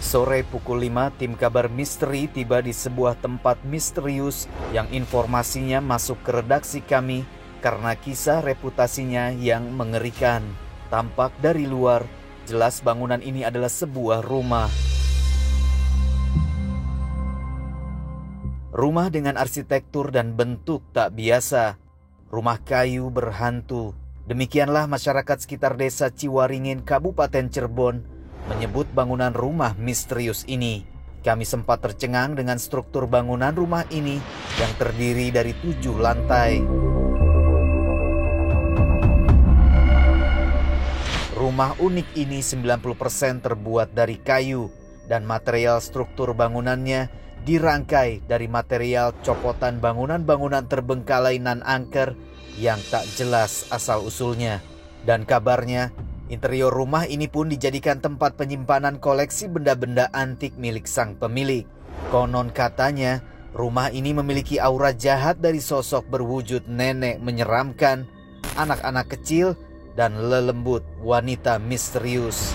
Sore pukul 5, tim kabar misteri tiba di sebuah tempat misterius yang informasinya masuk ke redaksi kami karena kisah reputasinya yang mengerikan. Tampak dari luar, jelas bangunan ini adalah sebuah rumah. Rumah dengan arsitektur dan bentuk tak biasa. Rumah kayu berhantu. Demikianlah masyarakat sekitar desa Ciwaringin, Kabupaten Cirebon menyebut bangunan rumah misterius ini. Kami sempat tercengang dengan struktur bangunan rumah ini yang terdiri dari 7 lantai. Rumah unik ini 90% terbuat dari kayu dan material struktur bangunannya dirangkai dari material copotan bangunan-bangunan terbengkalai nan angker yang tak jelas asal-usulnya. Dan kabarnya, interior rumah ini pun dijadikan tempat penyimpanan koleksi benda-benda antik milik sang pemilik. Konon katanya, rumah ini memiliki aura jahat dari sosok berwujud nenek menyeramkan, anak-anak kecil, dan lelembut wanita misterius.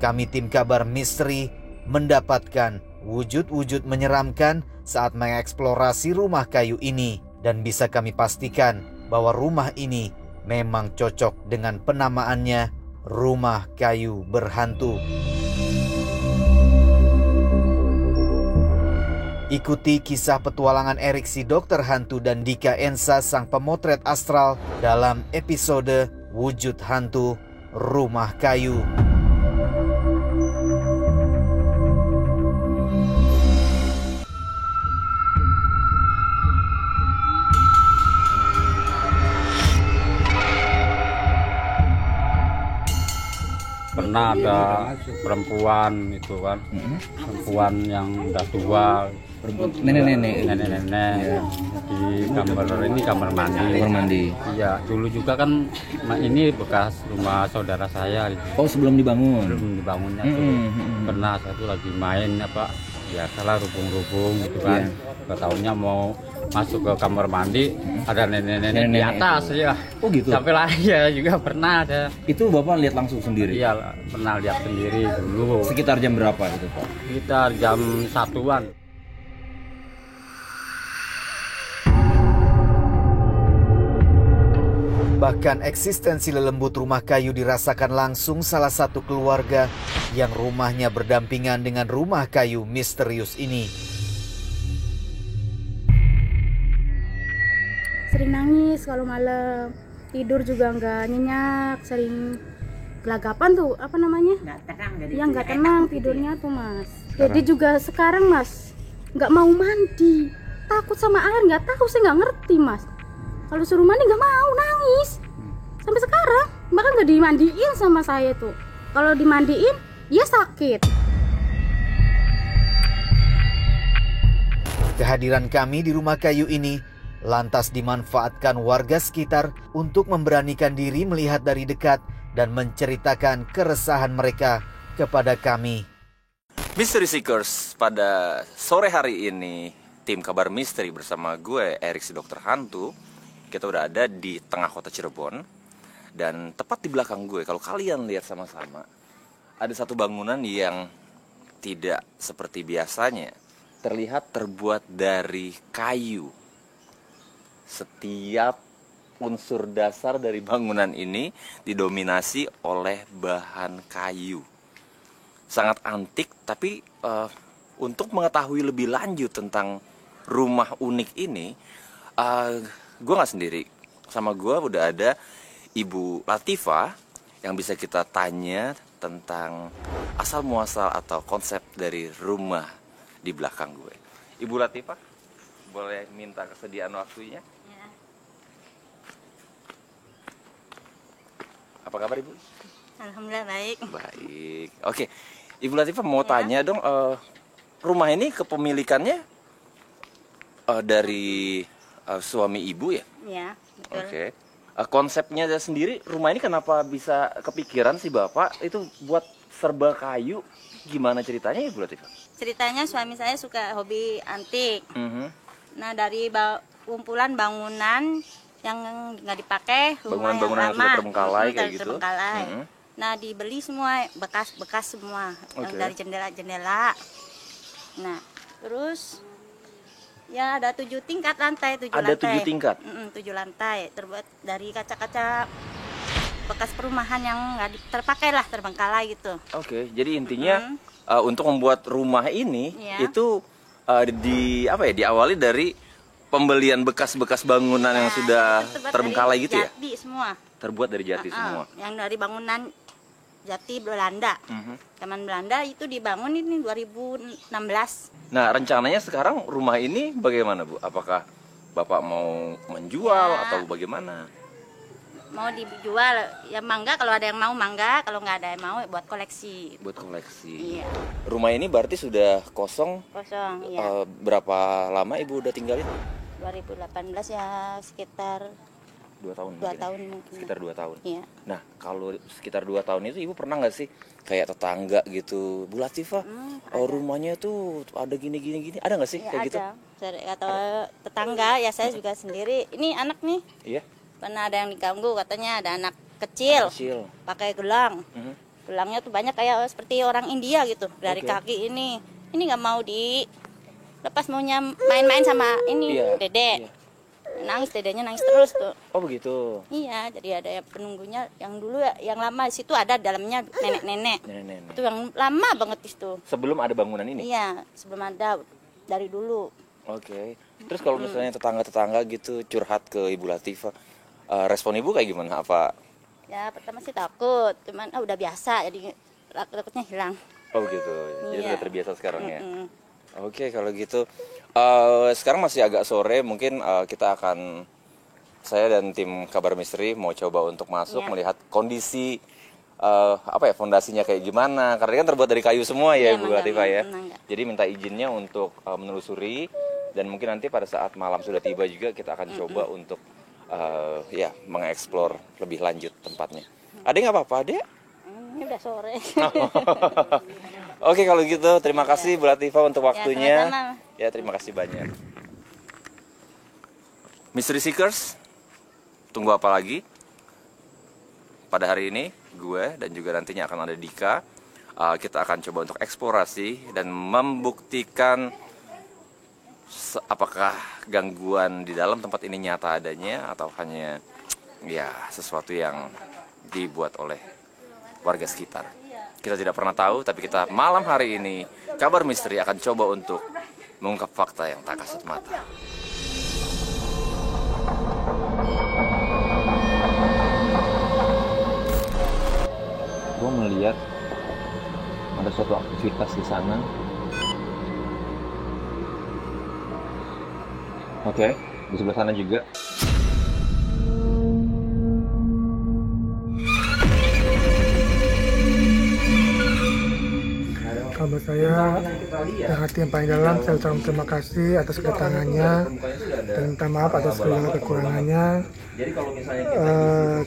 Kami tim kabar misteri mendapatkan wujud-wujud menyeramkan saat mengeksplorasi rumah kayu ini. Dan bisa kami pastikan bahwa rumah ini memang cocok dengan penamaannya Rumah Kayu Berhantu. Ikuti kisah petualangan Erik si Dokter Hantu dan Dika Ensa sang pemotret astral dalam episode Wujud Hantu Rumah Kayu. Pernah ada perempuan itu kan, perempuan yang udah tua, nenek-nenek di kamar mandi. Iya, dulu juga kan ini bekas rumah saudara saya. Oh, sebelum dibangun? Belum dibangunnya tuh. Pernah saya tuh lagi main biasalah rubung-rubung gitu kan. Ketahunya mau masuk ke kamar mandi, ada nenek-nenek di atas ya. Oh gitu? Sampai lari ya juga pernah ada. Itu Bapak lihat langsung sendiri? Iya, pernah lihat sendiri dulu. Sekitar jam berapa itu Pak? Sekitar jam 1-an. Bahkan eksistensi lelembut rumah kayu dirasakan langsung salah satu keluarga yang rumahnya berdampingan dengan rumah kayu misterius ini. Sering nangis kalau malam, tidur juga nggak nyenyak, sering gelagapan tuh, apa namanya? Nggak tenang tidurnya tuh Mas. Jadi juga sekarang Mas, nggak mau mandi, takut sama air, nggak tahu, saya nggak ngerti Mas. Kalau suruh mandi nggak mau, nangis. Sampai sekarang, bahkan nggak dimandiin sama saya tuh. Kalau dimandiin, ya sakit. Kehadiran kami di rumah kayu ini lantas dimanfaatkan warga sekitar untuk memberanikan diri melihat dari dekat dan menceritakan keresahan mereka kepada kami. Mystery Seekers, pada sore hari ini tim kabar misteri bersama gue Erik si Dokter Hantu. Kita udah ada di tengah kota Cirebon. Dan tepat di belakang gue, kalau kalian lihat sama-sama, ada satu bangunan yang tidak seperti biasanya. Terlihat terbuat dari kayu. Setiap unsur dasar dari bangunan ini didominasi oleh bahan kayu. Sangat antik, tapi untuk mengetahui lebih lanjut tentang rumah unik ini, gue gak sendiri. Sama gue udah ada Ibu Latifah yang bisa kita tanya tentang asal muasal atau konsep dari rumah di belakang gue. Ibu Latifah, boleh minta kesediaan waktunya? Ya. Apa kabar Ibu? Alhamdulillah baik. Baik. Oke, Ibu Latifah mau tanya dong, rumah ini kepemilikannya dari suami Ibu ya? Ya, betul. Oke. Konsepnya sendiri, rumah ini kenapa bisa kepikiran sih Bapak itu buat serba kayu? Gimana ceritanya Ibu Latifah? Ceritanya suami saya suka hobi antik. Nah, dari kumpulan bangunan yang nggak dipakai, bangunan-bangunan yang sudah terbengkalai kayak gitu. Nah dibeli semua bekas-bekas semua yang Oke. dari jendela-jendela. Nah terus ya ada 7 tingkat lantai, 7 Ada lantai. 7 tingkat? 7 lantai terbuat dari kaca-kaca bekas perumahan yang nggak terpakai lah, terbengkalai gitu. Oke, jadi intinya untuk membuat rumah ini Iya. itu diawali dari pembelian bekas-bekas bangunan yang sudah Terbuat terbengkalai dari gitu ya? jati semua. Terbuat dari jati semua. Yang dari bangunan jati Belanda. Zaman Belanda itu dibangun ini 2016. Nah, rencananya sekarang rumah ini bagaimana, Bu? Apakah Bapak mau menjual Ya. atau bagaimana? Mau dijual ya mangga, kalau ada yang mau mangga, kalau nggak ada yang mau buat koleksi. Buat koleksi. Iya, Rumah ini berarti sudah kosong. kosong. Iya. Berapa lama Ibu udah tinggalin? 2018 ya sekitar 2 tahun 2 mungkin ya? tahun mungkin. Sekitar 2 tahun. Iya. Nah, kalau sekitar 2 tahun itu Ibu pernah nggak sih kayak tetangga gitu, Bu Latifah, rumahnya tuh ada gini. Ada nggak sih Ya, kayak gitu? ada. Atau tetangga ya, saya juga sendiri. Ini anak nih, Iya. pernah ada yang diganggu, katanya ada anak kecil, Kecil. pakai gelang. Gelangnya tuh banyak kayak seperti orang India gitu, dari Oke. kaki ini. Ini nggak mau dilepas, maunya main-main sama ini Iya, dedek. iya. Nangis, dedeknya nangis terus tuh. Oh begitu. Iya, jadi ada yang penunggunya yang dulu ya, yang lama di situ ada dalamnya nenek-nenek. Nenek-nenek. Itu yang lama banget itu. Sebelum ada bangunan ini. Iya, sebelum ada dari dulu. Oke. Terus kalau misalnya tetangga-tetangga gitu curhat ke Ibu Latifah, respon Ibu kayak gimana? Apa? Ya pertama sih takut, cuman udah biasa, jadi takutnya hilang. Oh gitu. Jadi Iya. udah terbiasa sekarang ya. Mm. Oke, kalau gitu sekarang masih agak sore, mungkin kita akan, saya dan tim Kabar Misteri mau coba untuk masuk Iya. melihat kondisi fondasinya kayak gimana, karena kan terbuat dari kayu semua ya, Iya, Bu mangga, Latifah ya. mangga. Jadi minta izinnya untuk menelusuri, dan mungkin nanti pada saat malam sudah tiba juga kita akan coba untuk mengeksplor lebih lanjut tempatnya. Adek nggak apa-apa, Adek? Ini udah sore. Oke, kalau gitu terima kasih Bu Latifah untuk waktunya. sama-sama. Ya, terima kasih banyak. Mystery Seekers, tunggu apa lagi? Pada hari ini, gue dan juga nantinya akan ada Dika. Kita akan coba untuk eksplorasi dan membuktikan apakah gangguan di dalam tempat ini nyata adanya atau hanya ya sesuatu yang dibuat oleh warga sekitar. Kita tidak pernah tahu, tapi kita malam hari ini Kabar Misteri akan coba untuk mengungkap fakta yang tak kasat mata. Gue melihat ada suatu aktivitas di sana. Oke, di sebelah sana juga. Kabar saya dengan hati yang paling dalam, saya ucapkan terima kasih atas kedatangannya dan minta maaf atas segala kekurangannya.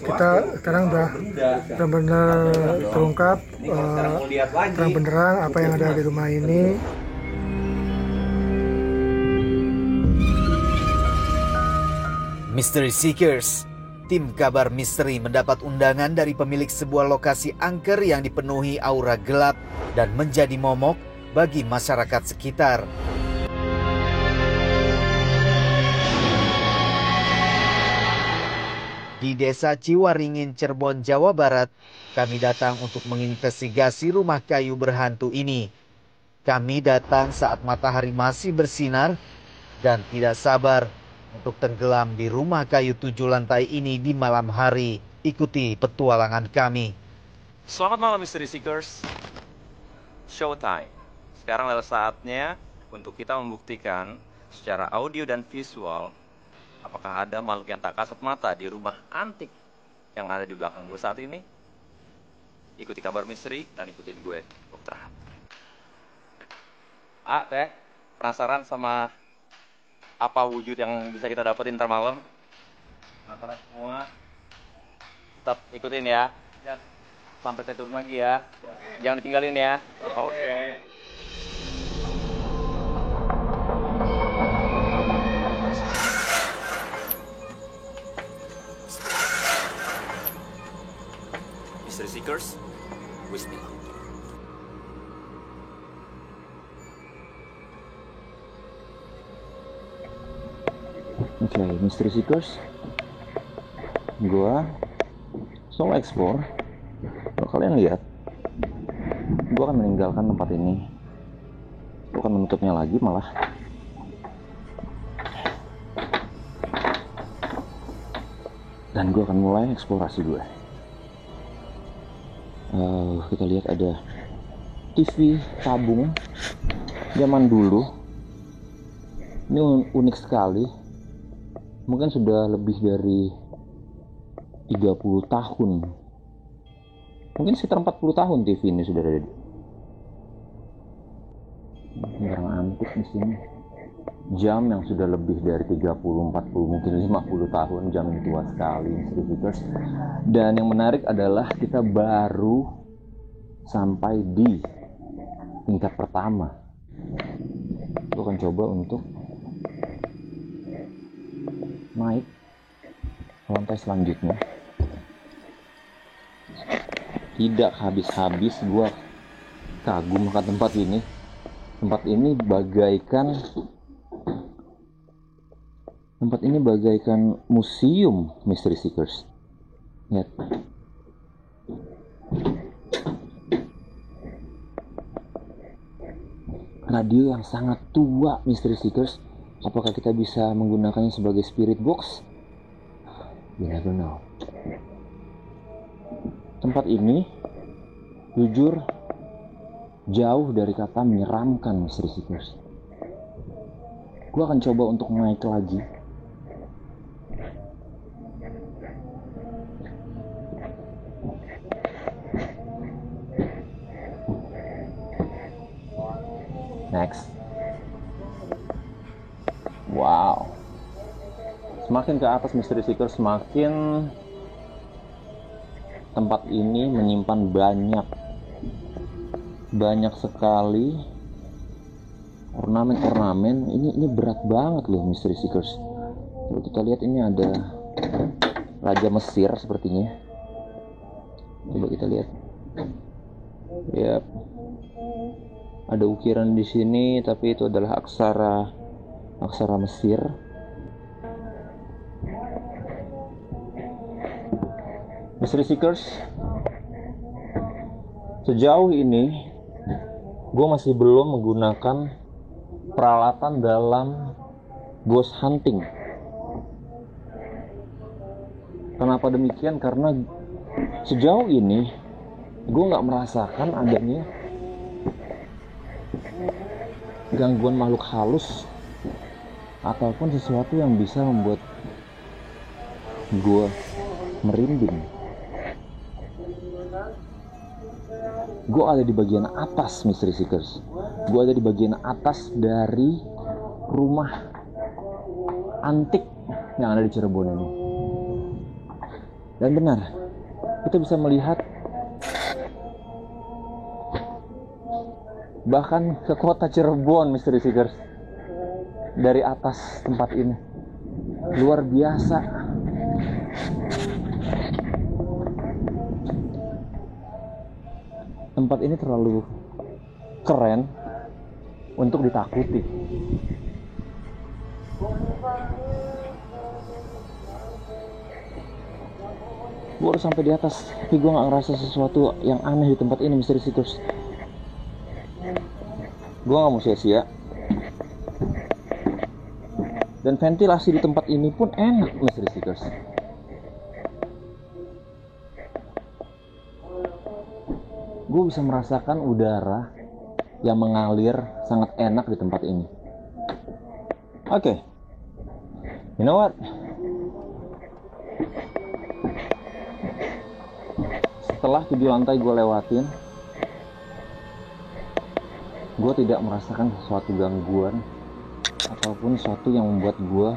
Kita sekarang udah benar-benar terungkap terang benderang apa yang ada di rumah ini. Mystery Seekers, tim Kabar Misteri mendapat undangan dari pemilik sebuah lokasi angker yang dipenuhi aura gelap dan menjadi momok bagi masyarakat sekitar. Di Desa Ciwaringin, Cirebon, Jawa Barat, kami datang untuk menginvestigasi rumah kayu berhantu ini. Kami datang saat matahari masih bersinar dan tidak sabar untuk tenggelam di rumah kayu 7 lantai ini di malam hari. Ikuti petualangan kami. Selamat malam Mystery Seekers. Showtime. Sekarang adalah saatnya untuk kita membuktikan secara audio dan visual apakah ada makhluk yang tak kasat mata di rumah antik yang ada di belakang gue saat ini. Ikuti Kabar Misteri dan ikutin gue, Dr. Hat. Teh, penasaran sama apa wujud yang bisa kita dapetin ntar malam? Penasaran semua? Tetap ikutin ya. Sampai saya turun lagi ya. Jangan ditinggalin ya. Oke. Mystery Seekers, with me. Oke, Mystery Seekers, gua solo explore. Kalau kalian lihat, gua akan meninggalkan tempat ini. Gua akan menutupnya lagi malah. Dan gua akan mulai eksplorasi gue. Kita lihat ada TV tabung zaman dulu. Ini unik sekali. Mungkin sudah lebih dari 30 tahun. Mungkin sekitar 40 tahun TV ini sudah ada. Barang antik di sini. Jam yang sudah lebih dari 30, 40, mungkin 50 tahun. Jam yang tua sekali, Mystery Seekers. Dan yang menarik adalah kita baru sampai di tingkat pertama. Gue akan coba untuk naik ke lantai selanjutnya. Tidak habis-habis gue kagum akan tempat ini. Tempat ini bagaikan museum, Mystery Seekers. Lihat. Radio yang sangat tua, Mystery Seekers. Apakah kita bisa menggunakannya sebagai spirit box? You never know. Tempat ini jujur jauh dari kata menyeramkan, Mystery Seekers. Gue akan coba untuk naik lagi. Next. Wow. Semakin ke atas, Mystery Seeker, semakin tempat ini menyimpan banyak sekali ornamen-ornamen. Ini berat banget loh, Mystery Seekers. Kalau kita lihat ini ada Raja Mesir sepertinya. Coba kita lihat. Yap. Ada ukiran di sini, tapi itu adalah aksara Mesir. Mystery Seekers, sejauh ini gue masih belum menggunakan peralatan dalam ghost hunting. Kenapa demikian? Karena sejauh ini gue nggak merasakan adanya gangguan makhluk halus ataupun sesuatu yang bisa membuat gue merinding. Gue ada di bagian atas, Mystery Seekers. Gue ada di bagian atas dari rumah antik yang ada di Cirebon ini. Dan benar, kita bisa melihat bahkan ke kota Cirebon, Mystery Seekers, dari atas tempat ini. Luar biasa. Tempat ini terlalu keren untuk ditakuti. Gue harus sampai di atas, tapi gue gak ngerasa sesuatu yang aneh di tempat ini, Mystery Seekers. Gue gak mau sia-sia. Dan ventilasi di tempat ini pun enak, Mystery Seekers. Gue bisa merasakan udara yang mengalir sangat enak di tempat ini. Oke. You know what? Setelah 7 lantai gue lewatin, gue tidak merasakan sesuatu gangguan ataupun sesuatu yang membuat gue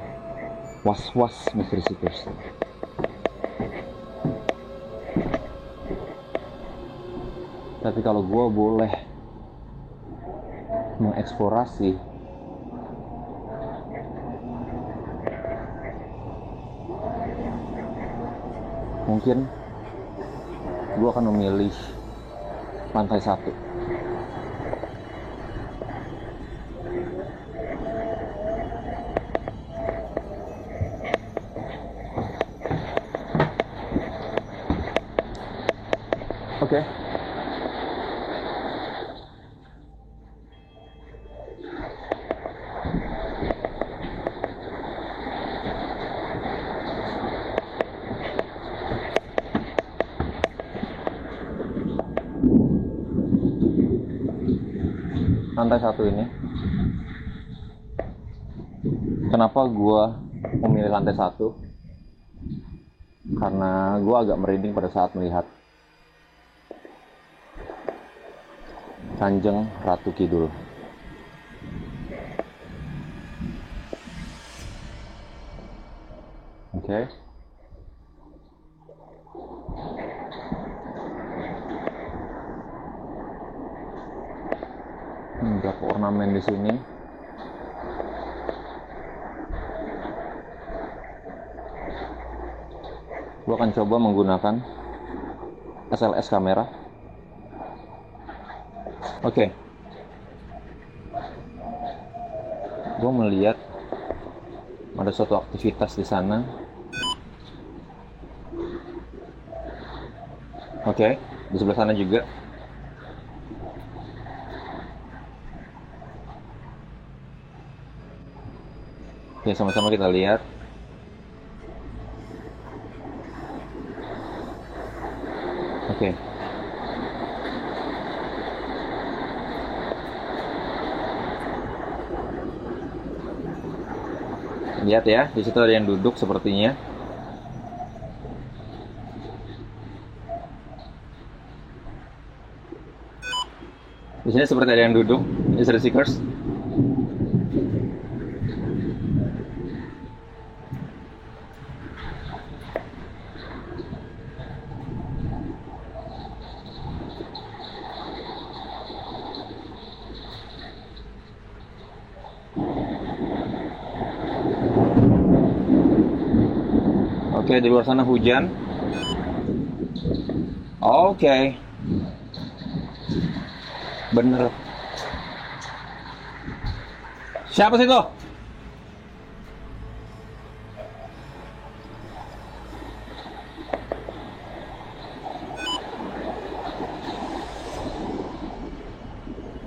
was-was, Mystery Seekers. Tapi kalau gue boleh mengeksplorasi, mungkin gue akan memilih lantai 1. Oke. Lantai 1 ini. Kenapa gue memilih lantai 1? Karena gue agak merinding pada saat melihat Kanjeng Ratu Kidul. Oke. Berapa ornamen di sini? Gua akan coba menggunakan SLS kamera. Oke. Gua melihat ada suatu aktivitas di sana. Oke, di sebelah sana juga. Oke, sama-sama kita lihat. Oke. Lihat ya, di situ ada yang duduk sepertinya. Di sini seperti ada yang duduk, Mystery Seekers. Oke, di luar sana hujan. Oke. Bener. Siapa sih itu?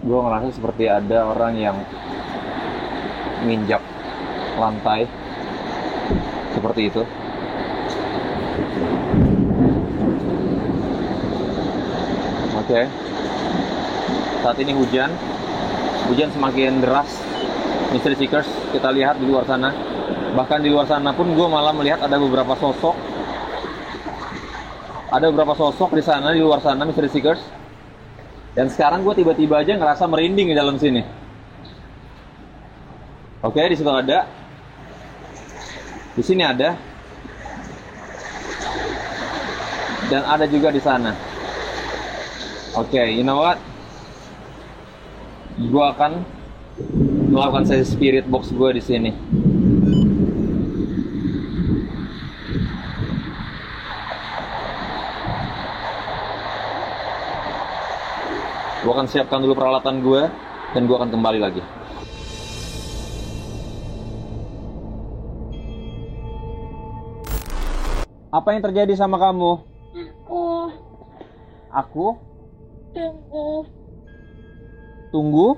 Gue ngerasa seperti ada orang yang nginjak lantai seperti itu. Oke. Saat ini hujan semakin deras, Mystery Seekers. Kita lihat di luar sana. Bahkan di luar sana pun gue malah melihat ada beberapa sosok. Ada beberapa sosok di sana, di luar sana, Mystery Seekers. Dan sekarang gue tiba-tiba aja ngerasa merinding di dalam sini. Oke, di situ ada. Di sini ada. Dan ada juga di sana. Oke, you know what? Gue akan melakukan sesi spirit box gue di sini. Gue akan siapkan dulu peralatan gue dan gue akan kembali lagi. Apa yang terjadi sama kamu? Aku? Tunggu.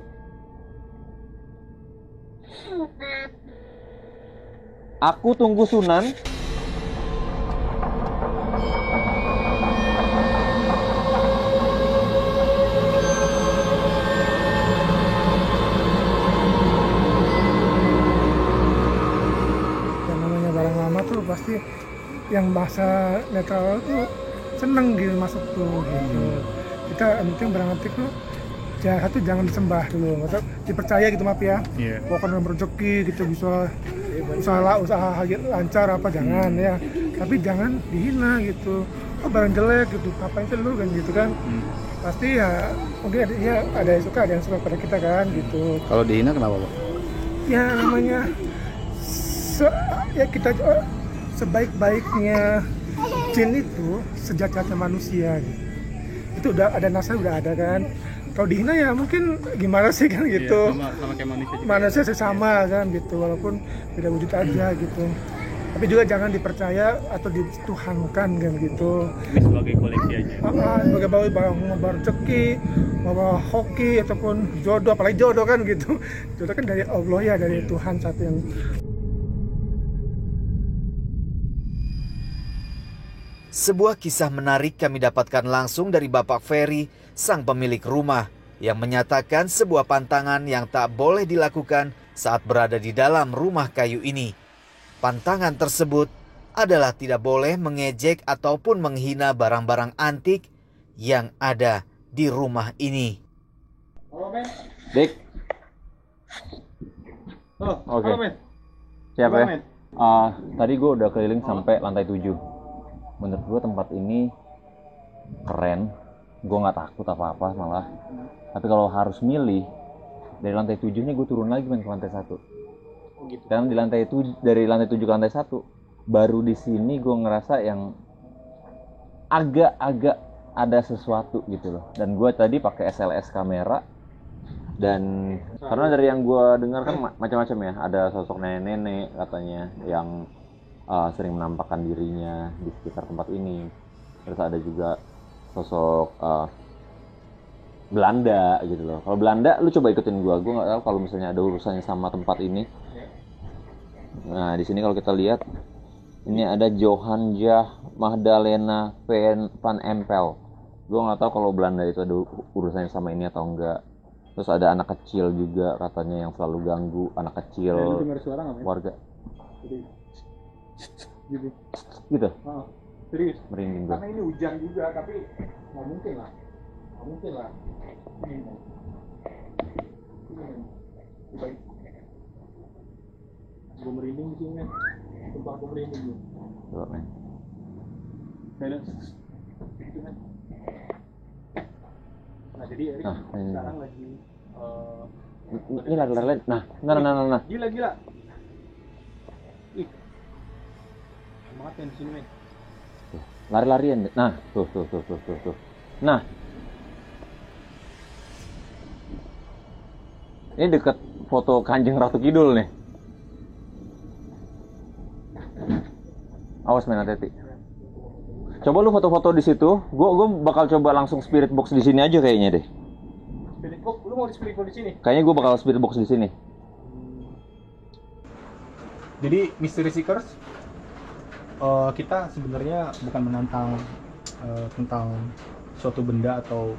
Aku tunggu Sunan. Yang namanya barang lama tuh pasti yang bahasa netral tuh seneng gitu masuk tuh gitu. Kita yang penting barang antik tuh jangan disembah dulu, maksudnya dipercaya gitu maaf ya. Pokoknya rezeki gitu bisa usaha lancar apa jangan ya. Tapi jangan dihina gitu. Oh barang jelek gitu, ngapain sih lu kan gitu kan. Pasti ya mungkin ada yang suka, ada yang suka pada kita kan gitu. Kalau dihina kenapa, Pak? Ya namanya ya kita sebaik-baiknya jin itu sejahatnya manusia gitu. Itu udah ada nasihat, udah ada kan. Kalau dihina ya mungkin gimana sih kan gitu. Iya, sama kayak manusia juga. Manusia sesama kan gitu, walaupun beda wujud aja gitu. Tapi juga jangan dipercaya atau dituhankan kan gitu. Ini sebagai koleksi aja. Sebagai bawa rezeki, bawa hoki ataupun jodoh, apalagi jodoh kan gitu. Jodoh kan dari Allah ya, dari Tuhan satu yang. Sebuah kisah menarik kami dapatkan langsung dari Bapak Ferry, sang pemilik rumah, yang menyatakan sebuah pantangan yang tak boleh dilakukan saat berada di dalam rumah kayu ini. Pantangan tersebut adalah tidak boleh mengejek ataupun menghina barang-barang antik yang ada di rumah ini. Dik. Oke. Siapa ya? Tadi gue udah keliling sampai lantai 7. Menurut gue tempat ini keren. Gue nggak takut apa-apa malah. Tapi kalau harus milih, dari lantai 7 nih gue turun lagi ke lantai 1. Gitu. Karena dari lantai 7 ke lantai 1, baru di sini gue ngerasa yang agak-agak ada sesuatu gitu loh. Dan gue tadi pakai SLS kamera, dan karena dari yang gue dengar kan macam-macam ya, ada sosok nenek-nenek katanya yang sering menampakkan dirinya di sekitar tempat ini. Terus ada juga sosok Belanda gitu loh. Kalau Belanda lu coba ikutin gue nggak tahu kalau misalnya ada urusannya sama tempat ini. Nah, di sini kalau kita lihat, ini ada Johanja Magdalena van Empel. Gue nggak tahu kalau Belanda itu ada urusannya sama ini atau enggak. Terus ada anak kecil juga katanya yang selalu ganggu anak kecil. Dengar suara nggak, warga. Gitu. Gitu. Serius. Merinding gue. Karena ini hujan juga, tapi nggak mungkin lah. Ini. Baik. Gue merinding di sini, men. Sumpah gue merinding nih. Coba, men. Gitu, men. Nah, jadi Erik sekarang lagi ini lari-lari. Nah. Gila. Ih. Semangat yang di sini, men. Lari-larian. Nah, tuh. Nah. Ini dekat foto Kanjeng Ratu Kidul nih. Awas, men, hati-hati. Coba lu foto-foto di situ. Gue bakal coba langsung spirit box di sini aja kayaknya deh. Spirit box, lu mau di spirit box di sini? Kayaknya gue bakal spirit box di sini. Jadi Mystery Seekers, kita sebenarnya bukan menantang tentang suatu benda atau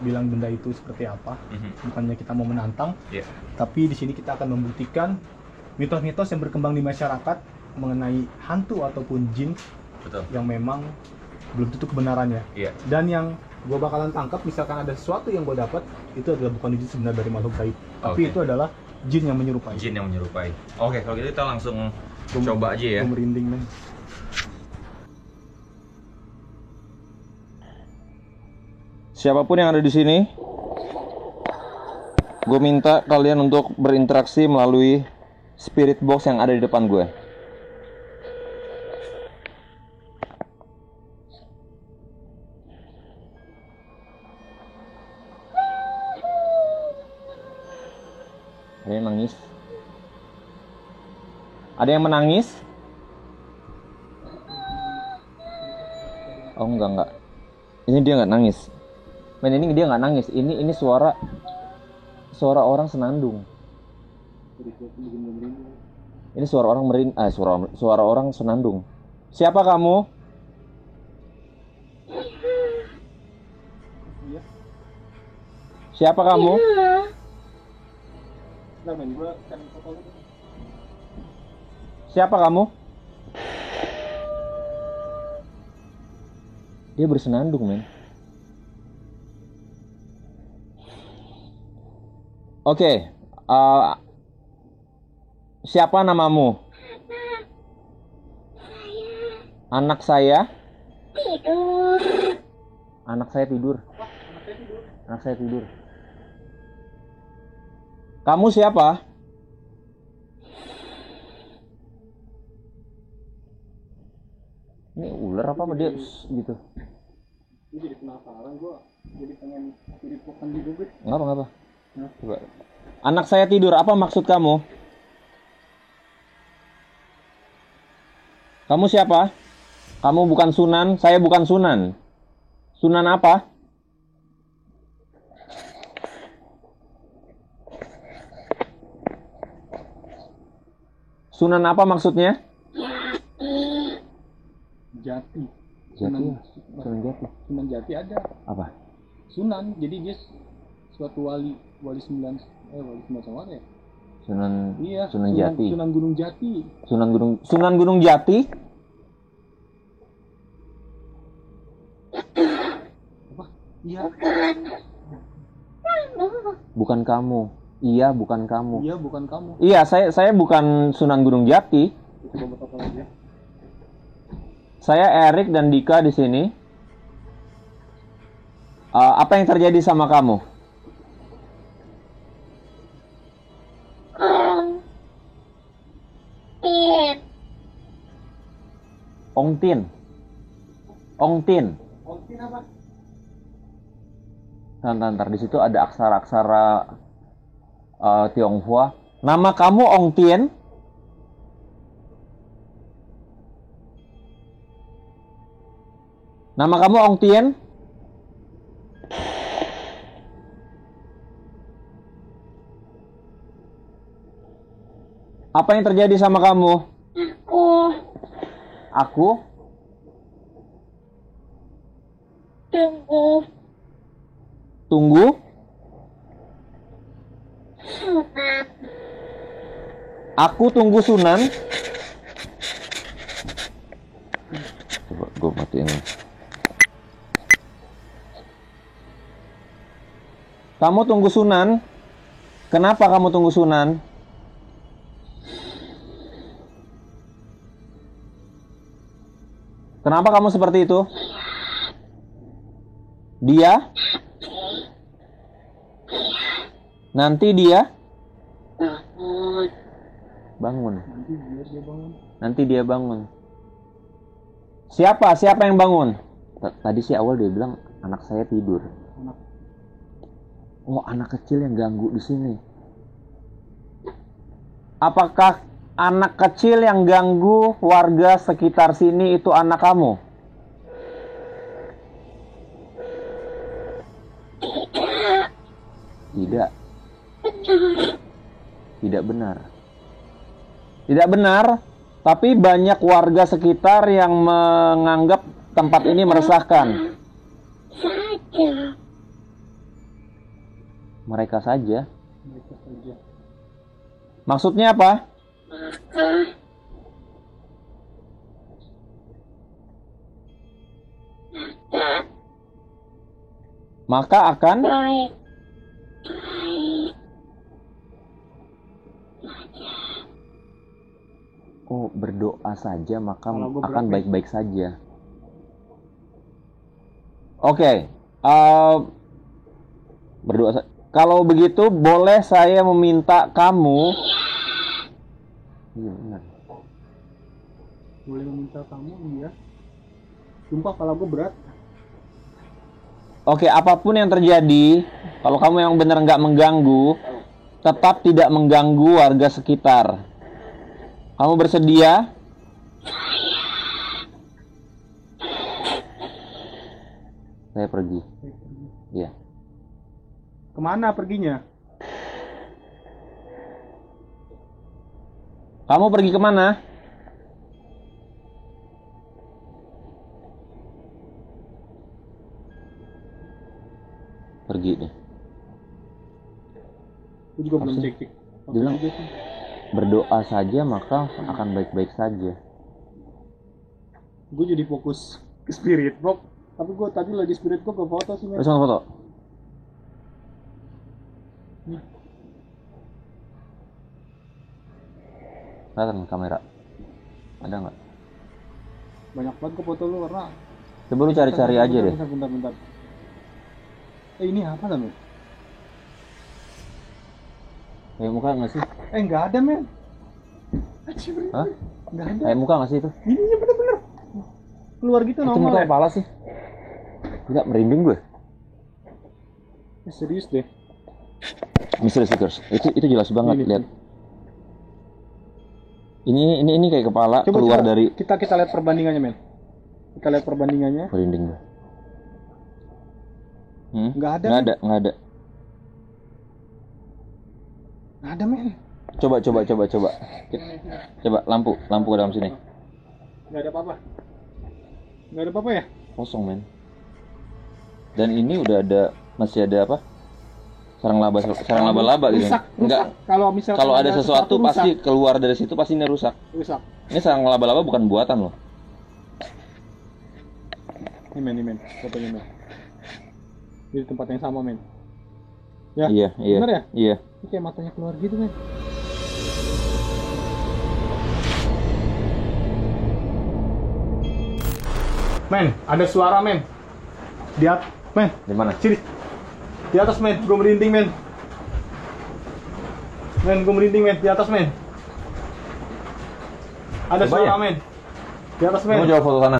bilang benda itu seperti apa. Bukannya kita mau menantang, tapi di sini kita akan membuktikan mitos-mitos yang berkembang di masyarakat mengenai hantu ataupun jin. Betul. Yang memang belum tentu kebenarannya. Dan yang gue bakalan tangkap, misalkan ada sesuatu yang gue dapat, itu adalah bukan jin sebenarnya dari makhluk gaib, tapi itu adalah jin yang menyerupai. Oke, kalau gitu kita langsung coba aja ya. Gue merinding, men. Siapapun yang ada di sini, gue minta kalian untuk berinteraksi melalui spirit box yang ada di depan gue. Ada yang nangis? Ada yang menangis? Oh, enggak. Ini dia nggak nangis. Men, ini dia nggak nangis. Ini suara orang senandung. Ini suara orang suara orang senandung. Siapa kamu? Siapa kamu? Siapa kamu? Dia bersenandung, men. Oke, siapa namamu? Anak saya tidur. Anak saya tidur. Kamu siapa? Ini ular apa dia gitu? Gue jadi penasaran, gue jadi pengen jadi pokan juga gue. Ngapa? Coba. Anak saya tidur, apa maksud kamu? Kamu siapa? Kamu bukan Sunan, saya bukan Sunan. Sunan apa? Sunan apa maksudnya? Jati. Sunan Jati. Sunan Jati ada. Apa? Sunan, jadi dia suatu wali sembilan sama ya? Sunan. Iya. Sunan Jati. Sunan Gunung Jati. Sunan Gunung Jati. Apa? Iya. Bukan kamu. Iya, bukan kamu. Iya, bukan kamu. Iya, saya bukan Sunan Gunung Jati. Coba apa lagi ya? Saya Erik dan Dika di sini. Apa yang terjadi sama kamu? Ongtin. Ongtin apa? Ntar di situ ada aksara-aksara Tionghoa. Nama kamu Ongtin? Nama kamu Ongtin? Apa yang terjadi sama kamu? Aku? Tunggu. Aku tunggu Sunan. Coba gue matiin. Kamu tunggu Sunan. Kenapa kamu tunggu Sunan? Kenapa kamu seperti itu? Dia? Nanti dia? Bangun. Nanti dia bangun. Siapa yang bangun? Tadi sih awal dia bilang anak saya tidur. Oh, anak kecil yang ganggu di sini. Apakah anak kecil yang ganggu warga sekitar sini itu anak kamu? Tidak. Tidak benar. Tidak benar, tapi banyak warga sekitar yang menganggap tempat ini meresahkan. Mereka saja. Maksudnya apa? Maka akan berdoa saja maka akan baik-baik saja. Oke, berdoa. Kalau begitu boleh saya meminta kamu. Iya benar. Boleh meminta kamu, iya. Sumpah kalau gue berat. Oke, apapun yang terjadi, kalau kamu yang benar nggak mengganggu, tetap tidak mengganggu warga sekitar. Kamu bersedia? Saya pergi. Iya. Kemana perginya? Kamu pergi kemana? Pergi deh. Aku juga belum cek. Dia bilang berdoa saja maka akan baik-baik saja. Gue jadi fokus ke spirit box, tapi gue tadi lagi spirit box ke foto sih. Terus foto. Nih. Kelihatan kamera. Ada nggak? Banyak banget ke foto lu karena. Coba lu cari-cari aja deh. Bentar. Ini apa namanya? Kayak muka nggak sih? Nggak ada men. Hah? Nggak ada. Kayak muka nggak sih itu? Ini bener-bener. keluar gitu Itu nongol muka ya? kepala sih. Gila, merinding gue. Serius deh. Mystery Seekers. Itu jelas banget, Ini. lihat. Ini kayak kepala keluar dari kita lihat perbandingannya, men. Kita lihat perbandingannya. merinding gue. Nggak ada, Nggak men. ada, nggak ada. Nggak ada, men. Coba. Coba lampu ke dalam sini. Nggak ada apa-apa. Nggak ada apa-apa ya? Kosong, men. Dan ini udah masih ada apa? Sarang laba-laba gitu. Rusak. Enggak. Kalau ada sesuatu pasti keluar dari situ, pasti ini rusak. Rusak. Ini sarang laba-laba bukan buatan loh. Ini, men. Fotonya, men. Di tempat yang sama, men. Ya, Iya. bener ya? Iya. Ini kayak matanya keluar gitu, men. Men, ada suara, men. Men. Di mana? Sini. Di atas, men. Gue merinding, men. Gue merinding, men. Di atas, men. Ada Coba suara, ya? men. Di atas, Kamu men. coba foto sana.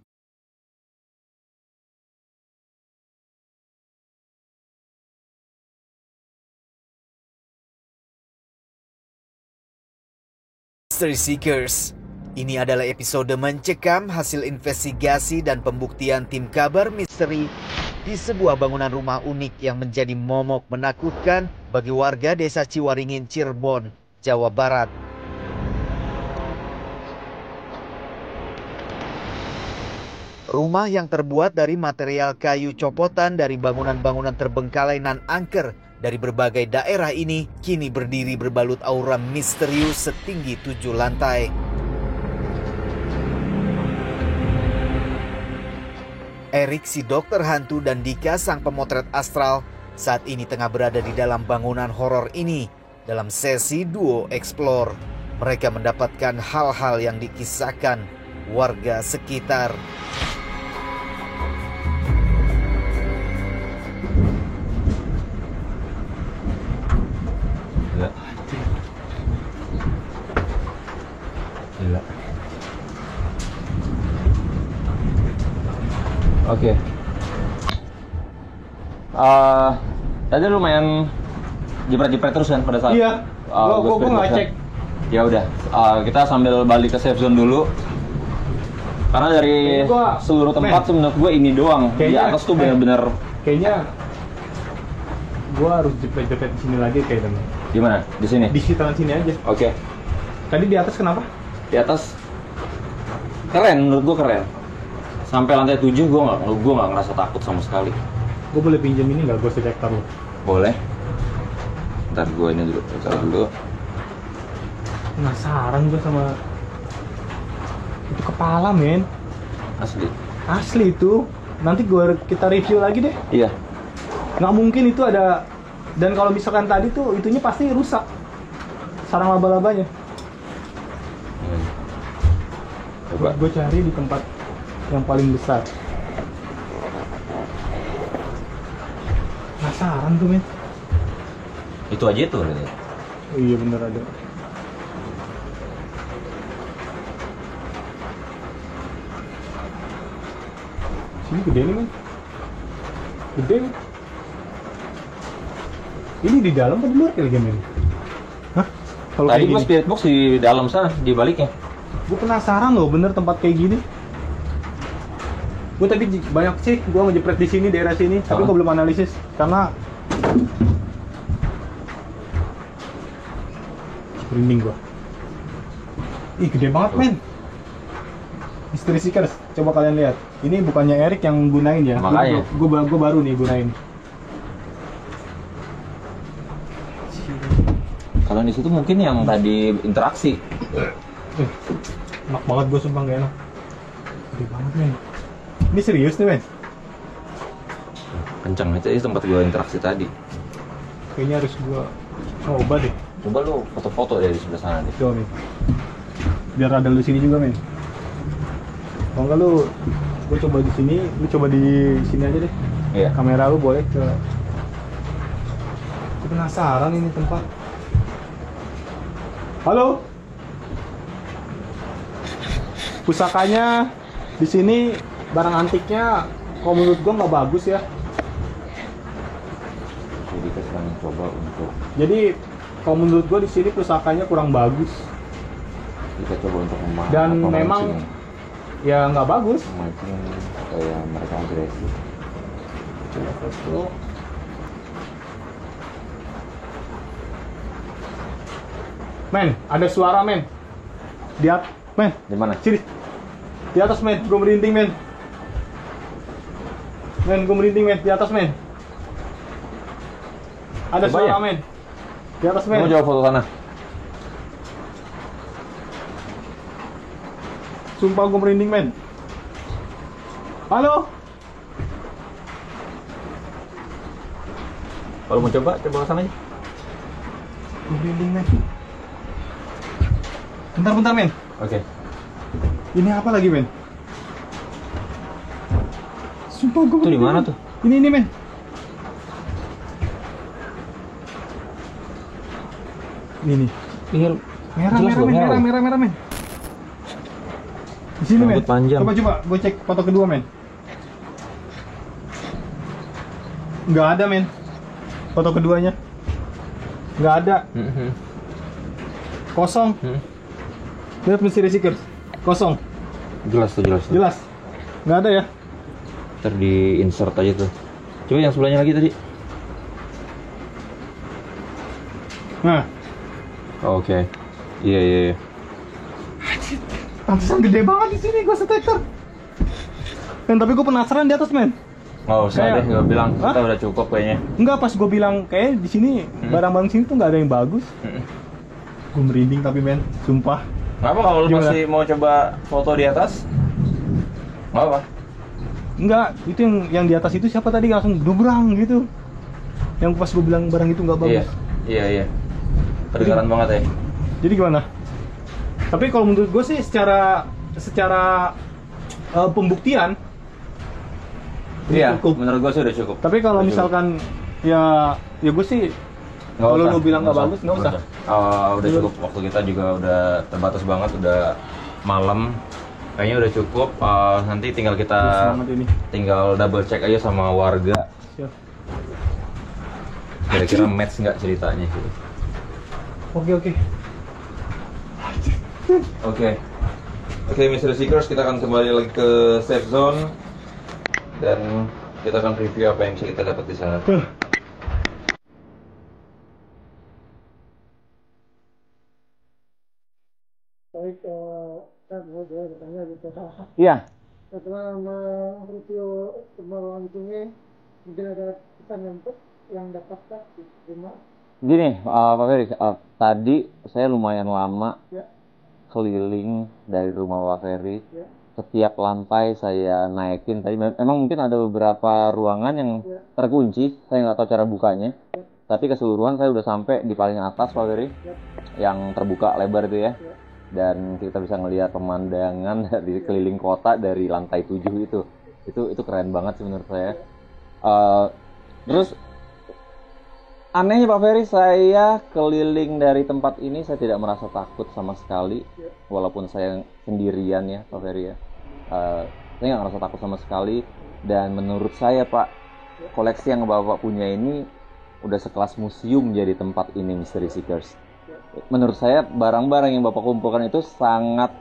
Mystery Seekers. Ini adalah episode mencekam hasil investigasi dan pembuktian tim kabar misteri di sebuah bangunan rumah unik yang menjadi momok menakutkan bagi warga desa Ciwaringin, Cirebon, Jawa Barat. Rumah yang terbuat dari material kayu copotan dari bangunan-bangunan terbengkalai nan angker dari berbagai daerah ini kini berdiri berbalut aura misterius setinggi 7 lantai. Erik si dokter hantu dan Dika sang pemotret astral saat ini tengah berada di dalam bangunan horor ini dalam sesi duo explore. Mereka mendapatkan hal-hal yang dikisahkan warga sekitar. Gila. Oke. Tadi lumayan jepret-jepret terus kan pada saat. Iya. Gue nggak cek. Ya udah, kita sambil balik ke safe zone dulu. Karena dari seluruh tempat menurut gue ini doang. Di atas tuh bener-bener. Kayaknya gue harus jepret-jepret di sini lagi kayaknya. Di mana? Di sini. Di sekitaran sini aja. Oke. Tadi di atas kenapa? Di atas keren, menurut gue keren. Sampai lantai 7 gue nggak ngerasa takut sama sekali. Gue boleh pinjam ini nggak? Gue detektor lo. Boleh. Ntar gue ini dulu, taruh dulu. Penasaran gue sama itu kepala, men. Asli itu. Nanti kita review lagi deh. Iya. Nggak mungkin itu ada. Dan kalau misalkan tadi tuh itunya pasti rusak. Sarang laba-labanya. Coba. Gue cari di tempat yang paling besar. Penasaran tuh, men. Itu aja tuh. Oh, iya bener ada. Sini gede nih, men. Gede, men. Ini di dalam atau di luar kali men? Hah? Kalau Tadi kayak gua gini? spirit box di dalam sana, di baliknya. Gue penasaran loh, bener tempat kayak gini. Gue tadi banyak sih, gue ngejepret di sini, daerah sini, tapi gue belum analisis karena merinding gue. Ih, gede banget, men. Mystery Seekers, coba kalian lihat. Ini bukannya Erik yang gunain ya? Makanya. Gue baru nih gunain. Kalau di situ mungkin yang tadi interaksi. Enak banget, gue sumpah gak enak. Gede banget, men. Ini serius nih, men. Kencang aja itu tempat gue interaksi tadi. Kayaknya harus gue coba deh. Coba lu foto-foto dari sebelah sana deh. Coba, men. Biar ada lu sini juga, men. Kalau enggak lu, gue coba di sini, lu coba di sini aja deh. Iya. Kamera lu boleh ke. Gue penasaran ini tempat. Halo. Pusakanya di sini barang antiknya kalau menurut gua nggak bagus ya. Jadi kita sedang mencoba untuk Jadi kalau menurut gua di sini pusakanya kurang bagus kita coba untuk dan memang ya nggak bagus. memancing supaya mereka agresif. Men, ada suara men. Men, Di mana? sini. Di atas men, gua merinding men. Men, gua merinding men, di atas men. Ada Coba suara ya? men. Di atas men. Kamu coba foto sana. Sumpah gua merinding men. Halo? Kalau mau coba ke sana aja. Gua merinding men. Bentar men. Oke. Ini apa lagi men? Sumpah gua Itu di merinding, mana men. tuh? Ini men. Ini. Iya, Merah jelas loh, merah men. Di sini men. Rambut panjang. Coba gue cek foto kedua men. Nggak ada men. Foto keduanya. Nggak ada. Kosong. Lihat Mystery Seekers. Kosong. Jelas tuh. Jelas. Nggak ada ya. Ntar di insert aja tuh. Coba yang sebelahnya lagi tadi. Nah, Oke. Iya. pantesan gede banget di sini gue setekter. Men, tapi gue penasaran di atas men. Nggak usah Kayak- deh, nggak bilang. Hah? Kita udah cukup kayaknya. Enggak, pas gue bilang kayak di sini barang-barang sini tuh nggak ada yang bagus. Gue merinding tapi men, sumpah. Nggak apa kalau lu Gimana? masih mau coba foto di atas? Nggak apa. Enggak, itu yang di atas itu siapa tadi langsung dobrang gitu. Yang pas gue bilang barang itu nggak bagus. Iya. Kedengaran banget ya. Jadi gimana? Tapi kalau menurut gue sih secara pembuktian Iya, cukup. menurut gua sih udah cukup. Tapi kalau Udah misalkan ya gue sih Nggak kalau usah, lu bilang nggak bagus nggak usah. Udah cukup, waktu kita juga udah terbatas banget, udah malam. Kayaknya udah cukup. Nanti tinggal kita Semangat ini. tinggal double check aja sama warga. Siap. Kira-kira match nggak ceritanya gitu. Oke. Oke, Mystery Seekers, kita akan kembali lagi ke safe zone dan kita akan review apa yang bisa kita dapat di sana. Baik, saya mau bertanya gitu. Iya. Setelah mereview semua ruang ini, mungkin ada pesan yang dapat diterima. Gini, Pak Ferry, tadi saya lumayan lama Ya. keliling dari rumah Pak Ferry. Ya. Setiap lantai saya naikin. Tadi memang mungkin ada beberapa ruangan yang Ya. terkunci, saya nggak tahu cara bukanya. Ya. Tapi keseluruhan saya udah sampai di paling atas, Pak Ferry, Ya. yang terbuka lebar itu ya. Ya. Dan kita bisa ngelihat pemandangan dari keliling kota dari lantai 7 itu. Itu keren banget sih menurut saya. Terus anehnya Pak Ferry, saya keliling dari tempat ini saya tidak merasa takut sama sekali, walaupun saya sendirian ya Pak Ferry ya. Saya nggak merasa takut sama sekali, dan menurut saya Pak, koleksi yang Bapak punya ini udah sekelas museum jadi tempat ini, Mystery Seekers. Menurut saya barang-barang yang Bapak kumpulkan itu sangat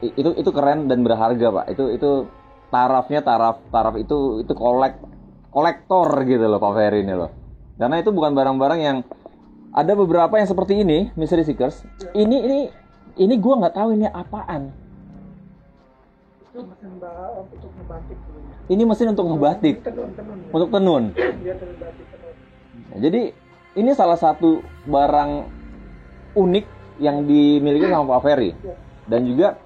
itu keren dan berharga Pak. Itu taraf itu kolektor gitu loh Pak Ferry ini loh. Karena itu bukan barang-barang yang ada beberapa yang seperti ini, Mystery Seekers. Ini gua nggak tahu ini apaan. Itu mesin untuk ngebatik dulunya. Ini mesin untuk ngebatik, Tenun. untuk tenun. Dia tenun batik tenun. Nah, jadi ini salah satu barang unik yang dimiliki sama Pak Ferry. Dan juga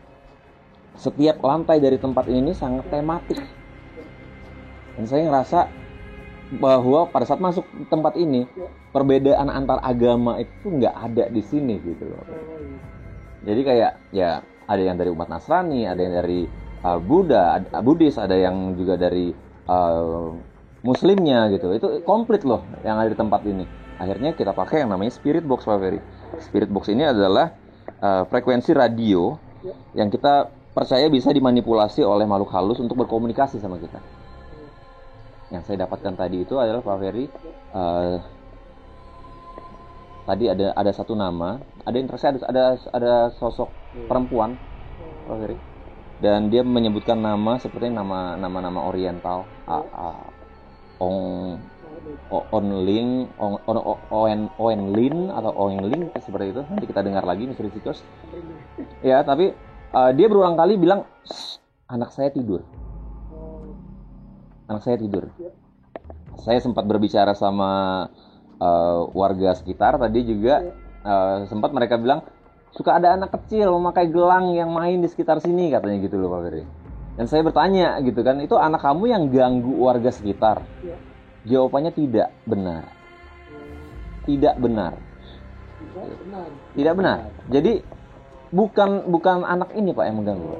setiap lantai dari tempat ini sangat tematik. Dan saya ngerasa bahwa pada saat masuk tempat ini, perbedaan antar agama itu nggak ada di sini gitu loh. Jadi kayak ya ada yang dari umat Nasrani, ada yang dari Buddhis, ada yang juga dari Muslimnya gitu. Itu komplit loh yang ada di tempat ini. Akhirnya kita pakai yang namanya Spirit Box, Pak Ferry. Spirit Box ini adalah frekuensi radio yang kita percaya bisa dimanipulasi oleh makhluk halus untuk berkomunikasi sama kita. Yang saya dapatkan tadi itu adalah Pak Ferry, tadi ada satu nama, ada interaksi, ada sosok perempuan, Pak Ferry, dan dia menyebutkan nama seperti nama Oriental, Onlin atau Oenling seperti itu. Nanti kita dengar lagi Mystery Seekers. Ya, tapi dia berulang kali bilang, anak saya tidur. Anak saya tidur. Saya sempat berbicara sama warga sekitar tadi juga, sempat mereka bilang suka ada anak kecil memakai gelang yang main di sekitar sini, katanya gitu loh Pak Ferry. Dan saya bertanya gitu kan, itu anak kamu yang ganggu warga sekitar? Jawabannya tidak benar. Tidak benar. Tidak benar. Jadi bukan anak ini Pak yang mengganggu.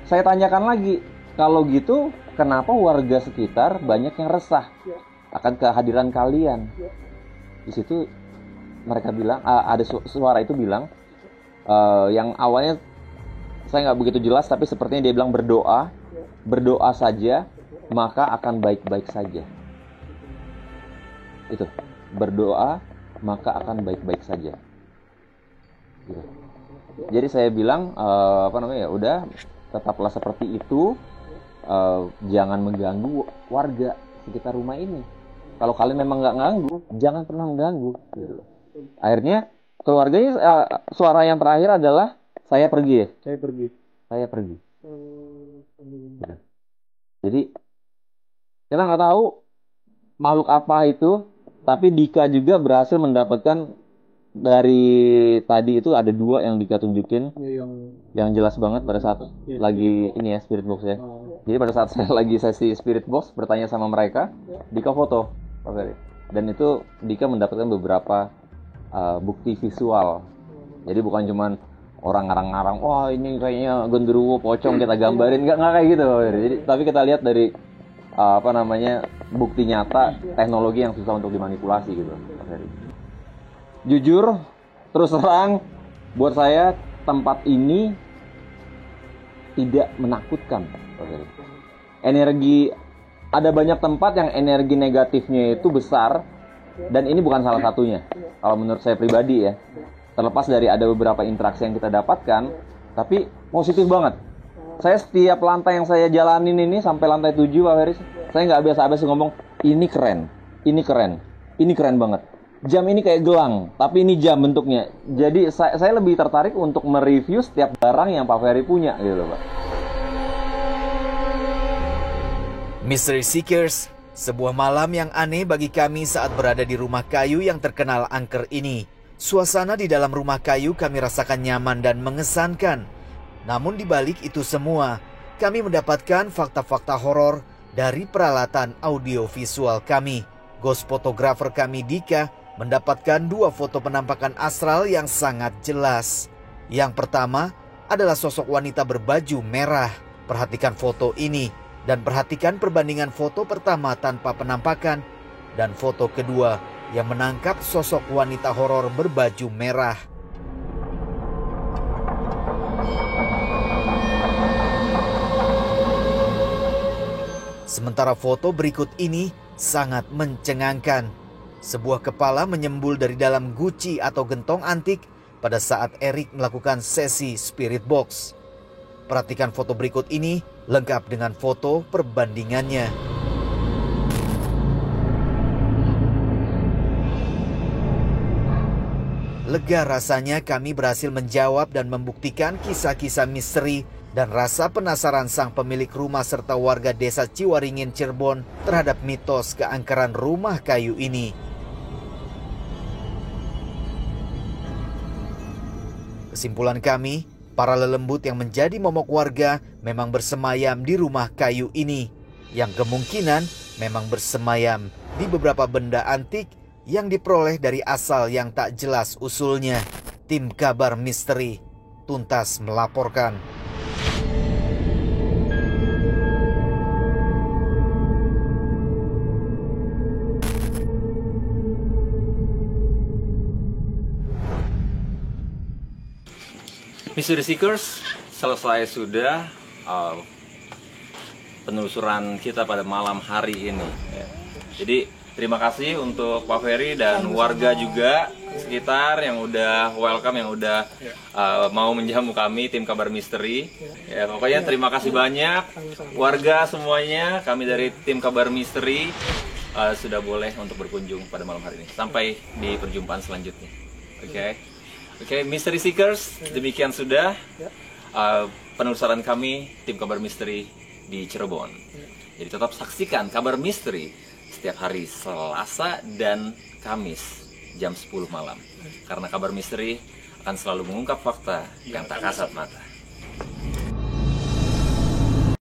Saya tanyakan lagi, kalau gitu kenapa warga sekitar banyak yang resah akan kehadiran kalian? Di situ mereka bilang, ada suara itu bilang, yang awalnya saya nggak begitu jelas, tapi sepertinya dia bilang berdoa saja maka akan baik-baik saja. Itu, berdoa maka akan baik-baik saja. Gitu. Jadi saya bilang, udah tetaplah seperti itu, jangan mengganggu warga sekitar rumah ini. Kalau kalian memang nggak ganggu, jangan pernah mengganggu. Gitu. Akhirnya keluarganya, suara yang terakhir adalah saya pergi ya. Saya pergi. Gitu. Jadi kita nggak tahu makhluk apa itu, tapi Dika juga berhasil mendapatkan dari tadi itu ada 2 yang Dika tunjukin, yang jelas banget pada saat lagi ini ya, spirit box ya. Jadi pada saat saya lagi sesi spirit box bertanya sama mereka, Dika foto, dan itu Dika mendapatkan beberapa bukti visual. Jadi bukan cuman orang ngarang-ngarang, wah ini kayaknya genderuwo pocong kita gambarin, nggak kayak gitu. Jadi tapi kita lihat dari bukti nyata teknologi yang susah untuk dimanipulasi gitu. Jujur, terus terang, buat saya tempat ini tidak menakutkan. Energi, ada banyak tempat yang energi negatifnya itu besar, dan ini bukan salah satunya. Kalau menurut saya pribadi ya, terlepas dari ada beberapa interaksi yang kita dapatkan, tapi positif banget. Saya setiap lantai yang saya jalanin ini sampai lantai 7 Pak Ferry, saya nggak biasa ngomong ini keren banget. Jam ini kayak gelang, tapi ini jam bentuknya. Jadi saya lebih tertarik untuk mereview setiap barang yang Pak Ferry punya gitu Pak. Mystery Seekers, sebuah malam yang aneh bagi kami saat berada di rumah kayu yang terkenal angker ini. Suasana di dalam rumah kayu kami rasakan nyaman dan mengesankan. Namun di balik itu semua, kami mendapatkan fakta-fakta horor dari peralatan audiovisual kami. Ghost photographer kami Dika mendapatkan 2 foto penampakan astral yang sangat jelas. Yang pertama adalah sosok wanita berbaju merah. Perhatikan foto ini dan perhatikan perbandingan foto pertama tanpa penampakan dan foto kedua yang menangkap sosok wanita horor berbaju merah. Sementara foto berikut ini sangat mencengangkan. Sebuah kepala menyembul dari dalam guci atau gentong antik pada saat Erik melakukan sesi spirit box. Perhatikan foto berikut ini lengkap dengan foto perbandingannya. Lega rasanya kami berhasil menjawab dan membuktikan kisah-kisah misteri dan rasa penasaran sang pemilik rumah serta warga desa Ciwaringin, Cirebon terhadap mitos keangkeran rumah kayu ini. Kesimpulan kami, para lelembut yang menjadi momok warga memang bersemayam di rumah kayu ini, yang kemungkinan memang bersemayam di beberapa benda antik yang diperoleh dari asal yang tak jelas usulnya. Tim Kabar Misteri tuntas melaporkan. Mystery Seekers, selesai sudah penelusuran kita pada malam hari ini. Ya. Jadi terima kasih untuk Pak Ferry dan warga juga sekitar yang udah welcome, yang udah mau menjamu kami tim Kabar Misteri. Ya, pokoknya terima kasih banyak warga semuanya. Kami dari tim Kabar Misteri sudah boleh untuk berkunjung pada malam hari ini. Sampai di perjumpaan selanjutnya. Oke, Mystery Seekers, demikian sudah penelusuran kami tim Kabar Misteri di Cirebon. Jadi tetap saksikan Kabar Misteri setiap hari Selasa dan Kamis jam 10 malam. Karena Kabar Misteri akan selalu mengungkap fakta yang tak kasat mata.